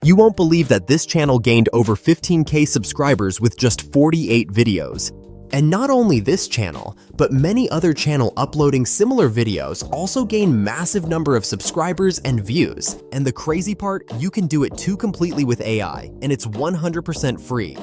You won't believe that this channel gained over 15K subscribers with just 48 videos. And not only this channel, but many other channels uploading similar videos also gain massive number of subscribers and views. And the crazy part, you can do it too completely with AI, and it's 100% free.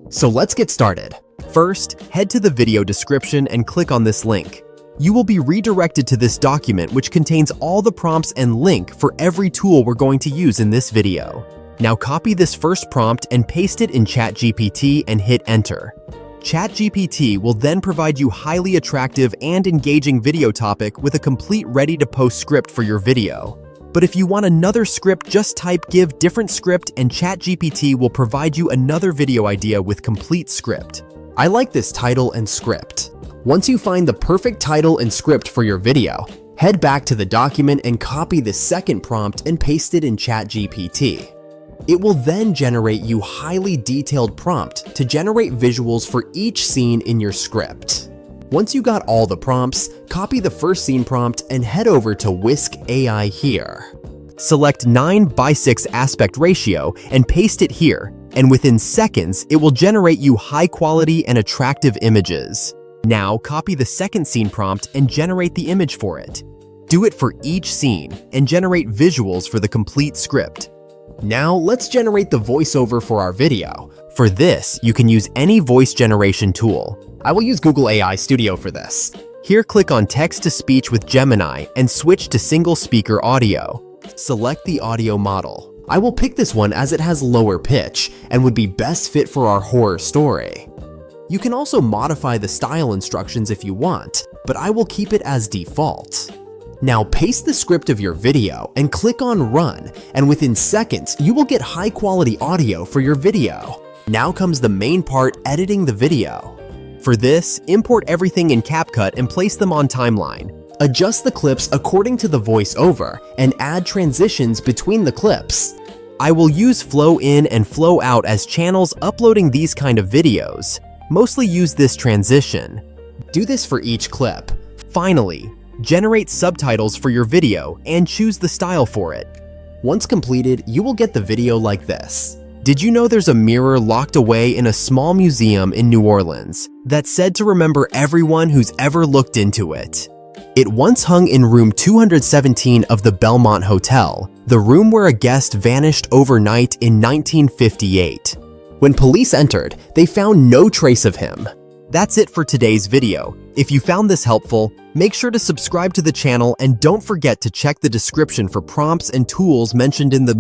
So let's get started. First, head to the video description and click on this link. You will be redirected to this document which contains all the prompts and link for every tool we're going to use in this video. Now copy this first prompt and paste it in ChatGPT and hit enter. ChatGPT will then provide you highly attractive and engaging video topic with a complete ready-to-post script for your video. But if you want another script, just type "give different script" and ChatGPT will provide you another video idea with complete script. I like this title and script. Once you find the perfect title and script for your video, head back to the document and copy the second prompt and paste it in ChatGPT. It will then generate you highly detailed prompt to generate visuals for each scene in your script. Once you got all the prompts, copy the first scene prompt and head over to Whisk AI here. Select 9:6 aspect ratio and paste it here, and within seconds, it will generate you high quality and attractive images. Now copy the second scene prompt and generate the image for it. Do it for each scene and generate visuals for the complete script. Now let's generate the voiceover for our video. For this, you can use any voice generation tool. I will use Google AI Studio for this. Here click on text-to-speech with Gemini and switch to single speaker audio. Select the audio model. I will pick this one as it has lower pitch and would be best fit for our horror story. You can also modify the style instructions if you want, but I will keep it as default. Now paste the script of your video and click on run, and within seconds, you will get high quality audio for your video. Now comes the main part, editing the video. For this, import everything in CapCut and place them on timeline. Adjust the clips according to the voiceover and add transitions between the clips. I will use flow in and flow out as channels uploading these kind of videos. Mostly use this transition. Do this for each clip. Finally, generate subtitles for your video and choose the style for it. Once completed, you will get the video like this. Did you know there's a mirror locked away in a small museum in New Orleans that's said to remember everyone who's ever looked into it? It once hung in room 217 of the Belmont Hotel, the room where a guest vanished overnight in 1958. When police entered, they found no trace of him. That's it for today's video. If you found this helpful, make sure to subscribe to the channel and don't forget to check the description for prompts and tools mentioned in the